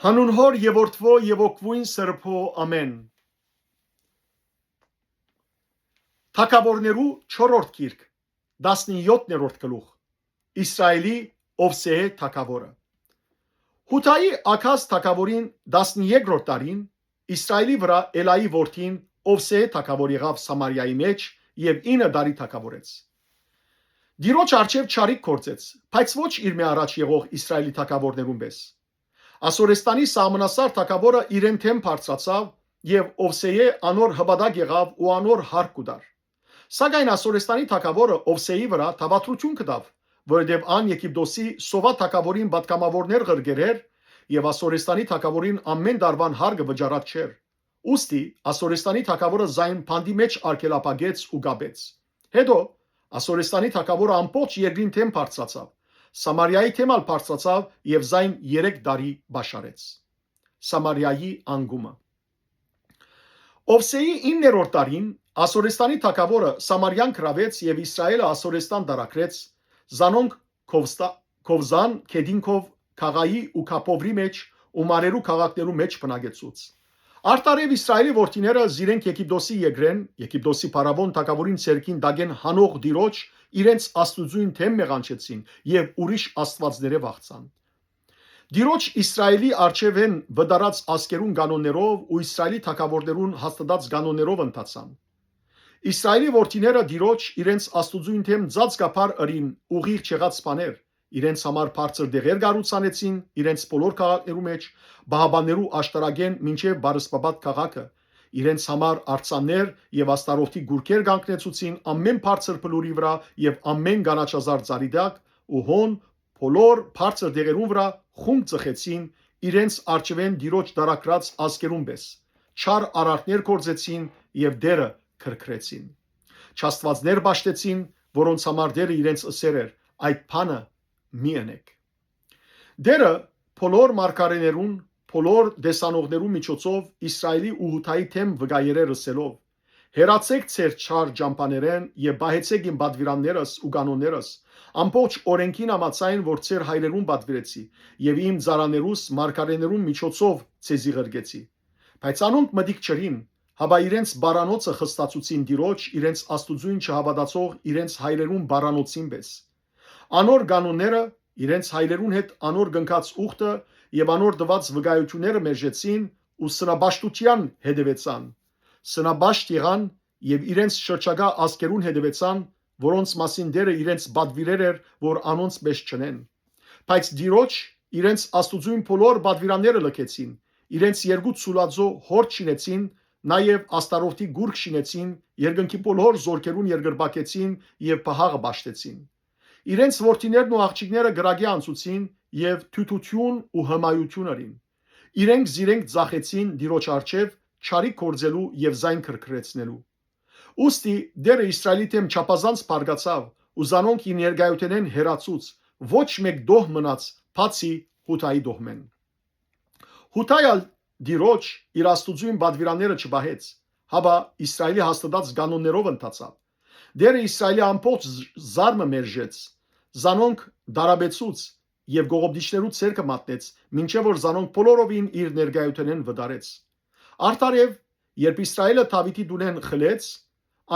Հանուն Հոր եւ Որդվո եւ Օգվույն Սրբո ամեն։ Թագավորներու 4-րդ գիրք 17-րդ գլուխ Իսրայելի Օվսեհ թագավորը։ Հութայի աքազ թագավորին 13-րդ տարին Իսրայելի վրա Էլայի որդին Օվսեհ թագավոր եղավ Սամարիայի մեջ եւ 9 տարի թագավորեց։ Դիրոջ արչեւ չարիք կործեց, բայց ոչ իր մի առաջ եղող Իսրայելի թագավորներուն պես։ Ասորեստանի Սամոնասար թագավորը իրեն թեմ բարձրացավ եւ Օվսեյը անոր հբադակ եղավ ու անոր հարկ ուդար։ Սակայն Ասորեստանի թագավորը Օվսեյի վրա թավատրություն կդավ, որովհետեւ ան Եգիպտոսի Սովա թագավորին պատկամավորներ ղրգերեր եւ Ասորեստանի թագավորին ամեն դարվան հարգը վճարած չէր։ Ոստի Ասորեստանի թագավորը զայն փանդի մեջ արկելապագեց ու գաբեց։ Հետո Ասորեստանի թագավորը ամբողջ երկրին թեմ բարձրացավ։ Սամարիայի թեմալ բարձրացավ եւ զայն 3 տարի բաշարեց։ Սամարիայի անգումը։ Օվսեի 9-րդ տարին Ասորեստանի թագավորը Սամարիան գրավեց եւ Իսրայելը Ասորեստան դարակրեց, Զանոնք Քովզան, Քեդինքով, Քաղայի ու Քապովրի մեջ ու Մարերու քաղաքներու մեջ բնագեցուց։ Արտարև Իսրայելի որդիները զիրենք Եգիպտոսի եգրեն, Եգիպտոսի փարավոն թագավորին ցերկին դագեն հանող դիրոջ իրենց աստուծույն թեմ մեղանչեցին եւ ուրիշ աստվածները վախցան։ Դիրոջ Իսրայելի արչեվեն վդարած ասկերուն կանոններով ու Իսրայելի թագավորներուն հաստատած կանոններով ընթացան։ Իսրայելի որդիները դիրոջ իրենց աստուծույն թեմ ծածկապար ըրին ուղիղ չեղած բաներ, իրենց համար բարձր դեղեր գառուցանեցին իրենց բոլոր քաղաքներու մեջ, բահաբաններու աշտարագեն մինչև Բարսպաբադ քաղաքը, իրենց համար արցաններ եւ աստարոթի գուրքեր կանգնեցուցին ամեն բարձր փլուրի վրա եւ ամեն գանաչազար ծարիդակ ու հոն բոլոր բարձր դեղերուն վրա խումբ ծխեցին իրենց արչվեն դիրոջ դարակրած ասկերուն պես, չար արարքներ կործեցին եւ դերը քրքրեցին։ Չաստվածներ բաշտեցին, որոնց համար դերը իրենց ըսեր էր, այդ բանը մի անեք։ Դերը բոլոր մարգարեներուն, բոլոր դեսանողներու միջոցով Իսրայելի ու Հութայի թեմ վգայերեր ըսելով. հերացեք ձեր չար ջամփաներեն եւ բահեցեք իմ բադվիրաններս ու կանոններս, ամբողջ օրենքին համաձայն, որ ձեր հայրերուն բադվիրեցի եւ իմ ծառաներուս մարգարեներուն միջոցով ցեզի ղրգեցի։ Բայց անոնք մտիկ չրին, հաբա իրենց բարանոցը խստացուցին դիրոջ, իրենց աստուծույն չհավատացող իրենց հայրերուն բարանոցին պես։ Անոր կանոնները իրենց հայրերուն հետ անոր գնքած ուխտը եւ անոր դված վկայությունները մերժեցին ու սնաբաշտության հետևեցան։ Սնաբաշտ եղան եւ իրենց շրջակա ասկերուն հետևեցան, որոնց մասին դերը իրենց բադվիրեր էր, որ անոնց պես չնեն։ Բայց դիրոջ իրենց աստուծույն բոլոր բադվիրանները լքեցին, իրենց երկու ցուլածո հոր չինեցին, նաեւ աստարոթի գուրք շինեցին, երկնքի բոլոր զորքերուն երկրբակեցին եւ փահաղը բաշտեցին։ Իրենց որդիներն ու աղջիկները գրագի անցուցին եւ թութություն ու հմայություն արին։ Իրենք զիրենք ծախեցին դիրոջ արչեւ չարի կործելու եւ զայն քրքրեցնելու։ Ոստի դերը Իսրայելի թեմ չափազանց բարգացավ ու զանոնք իր ներգայութենեն հերացուց, ոչ մեկ դոհ մնաց, բացի Հութայի դոհմեն։ Հութայալ դիրոջ իր աստուծույն բադվիրանները չբահեց, հաբա Իսրայելի հաստատած կանոններով ընթացավ։ Դերը Իսրայելի ամբողջ զարմը մերժեց, զանոնք դարաբեցուց եւ գողոբդիչներու ցերկը մատնեց, մինչեւ որ զանոնք բոլորովին իր ներգայութենեն վդարեց։ Արտարև, երբ Իսրայելը Դավիթի դունեն խլեց,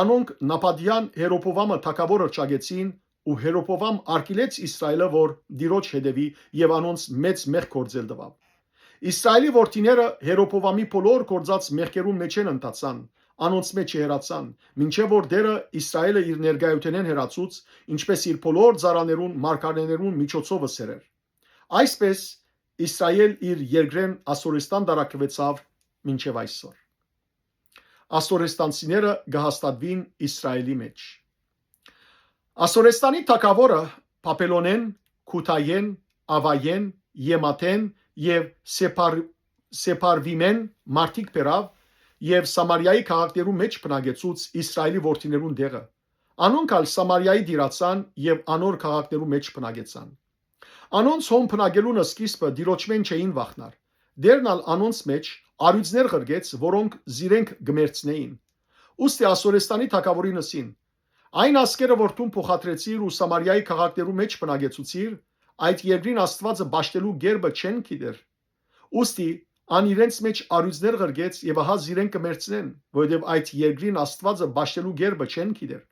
անոնք Նապադյան Հերոպովամը թագավորը ճագեցին ու Հերոպովամ արկելեց Իսրայելը, որ դիրոջ հետևի եւ անոնց մեծ մեղք կործել տվավ։ Իսրայելի որդիները Հերոպովամի բոլոր կործած մեղքերուն մեջ են ընթացան, անոնց մեջ հերացան, մինչև որ դերը Իսրայելը իր ներգայութենեն հերացուց, ինչպես իր բոլոր ծառաներուն, մարգարեներուն միջոցով ըսեր էր։ Այսպես Իսրայել իր երկրեն Ասորեստան դարակվեցավ մինչև այսօր։ Ասորեստանցիները գահաստատվին Իսրայելի մեջ։ Ասորեստանի թագավորը Պապելոնեն, Քութայեն, Ավայեն, Եմաթեն եւ Սեփարվիմեն մարտիկ բերավ եւ Սամարիայի քաղաքներու մեջ բնագեցուց Իսրայելի որդիներուն դեղը։ Անոնք ալ Սամարիայի դիրացան եւ անոր քաղաքներու մեջ բնագեցան։ Անոնց հոն բնագելունը սկիզբը դիրոճմեն չէին վախնար։ Դերն ալ անոնց մեջ արույցներ ղրգեց, որոնք զիրենք գմերցնեին։ Ուստի Ասորեստանի թագավորին ըսին. այն ասկերը, որ դու փոխադրեցիր ու Սամարիայի քաղաքներու մեջ բնագեցուցիր, այդ երկրին Աստվածը բաշտելու գերբը չեն գիտեր։ Ուստի ան իրենց մեջ արույցներ ղրգեց եւ ահա զիրեն կմերցնեն, որովհետեւ այդ երկրին Աստվածը բաշտելու գերբը չեն գիտեր։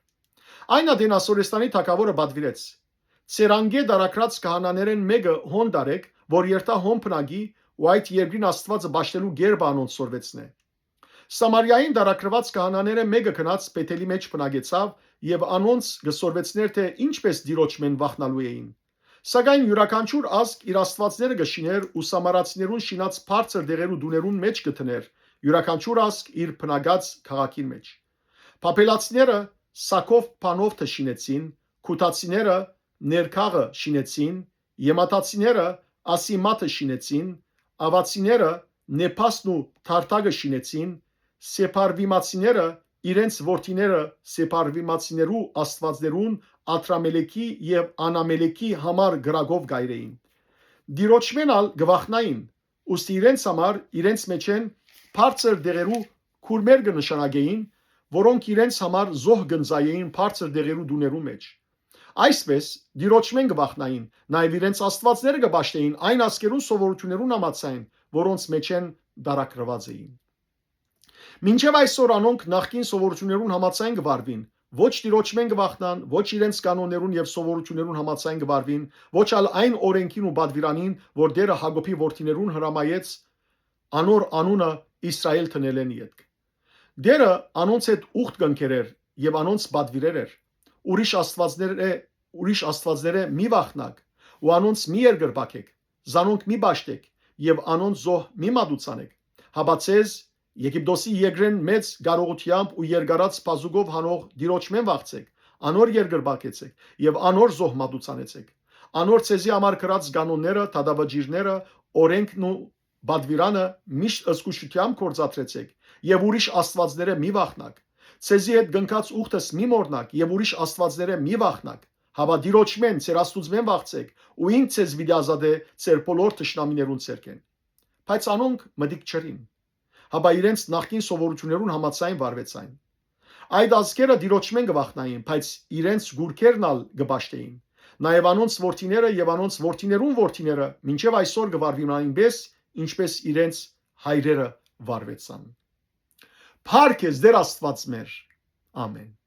Այն ադեն Ասորեստանի թագավորը բադվիրեց. Ցերանգե դարակրած քահանաներեն մեկը հոն դարեք, որ երթա հոն փնագի ու այդ երկրին Աստվածը բաշտելու գերբը անոնց սորվեցնե։ Սամարիային դարակրված քահանաները մեկը գնաց Բեթելի մեջ փնագեցավ եւ անոնց գսորվեցներ թե ինչպես դիրոճմեն վախնալու էին։ Սակայն յուրաքանչյուր ազգ իր աստվածները գշիներ ու սամարացիներուն շինած բարձր դեղերու դուներուն մեջ գտներ, յուրաքանչյուր ազգ իր փնագած քաղաքին մեջ։ Պապելացիները Սակով փանով թշինեցին, քութացիները ներքաղը շինեցին, եմատացիները ասիմաթը շինեցին, ավացիները նեպասն ու թարթագը շինեցին, սեպարվիմացիները իրենց որդիները սեպարվիմացիներու աստվածներուն Ադրամելեկի եւ Անամելեկի համար գրագով գայրեին։ Դիրոճմենալ գվախնային, ուստի իրենց համար իրենց մեջ են բարձր դեղերու քուրմեր կնշանակեին, որոնք իրենց համար զոհ գնձայեին բարձր դեղերու դուներու մեջ։ Այսպես դիրոճմեն գվախնային, նաև իրենց աստվածները կբաշտեին այն ասկերուն սովորություններուն համաձայն, որոնց մեջ են դարակրված էին։ Մինչև այսօր անոնք նախկին սովորություններուն համաձայն կվարվին, ոչ դիրոճմեն գվախնան, ոչ իրենց կանոններուն եւ սովորություններուն համաձայն կվարվին, ոչ ալ այն օրենքին ու բադվիրանին, որ դերը Հակոբի որդիներուն հրամայեց անոր անունը Իսրայել տնելեն յետք։ Դերը անոնց հետ ուխտ կնքերեր եւ անոնց բադվիրեր էր։ Ուրիշ աստվածները մի վախնակ ու անոնց մի երգրբակեք, զանոնք մի բաշտեք եւ անոնց զոհ մի մատուցանեք։ Հաբացեզ Եգիպտոսի եգրեն մեծ գարողությամբ ու երկարած բազուկով հանող դիրոճմեն վախցեք, անոր երգրբակեցեք եւ անոր զոհ մատուցանեցեք։ Անոր ցեզի համար կրած կանոնները, թադավաջիրները, օրենքն ու բադվիրանը միշտ ըսկուշությամբ կործատրեցեք եւ ուրիշ աստվածները մի վախնակ։ Ցեզի հետ գնկած ուխտս մի մորնակ եւ ուրիշ աստվածները մի վախնակ։ Հավա դիրոճմեն ցեր աստուծմեն վախցեք ու ինք ցեզ վիդիազադե ցեր բոլոր թշնամիներուն ցերկեն։ Բայց անոնք մտիկ չրին։ Հաբա իրենց նախկին սովորություններուն համաձայն վարվեցային։ Այդ ազգերը դիրոճմեն գվախնային, բայց իրենց գուրքերն ալ գբաշտեին։ Նաև անոնց որդիները եւ անոնց որդիներուն որդիները մինչև այսօր գվարվին այնպես, ինչպես իրենց հայրերը վարվեցան։ Փառք ես դեր Աստված մեր։ Ամեն։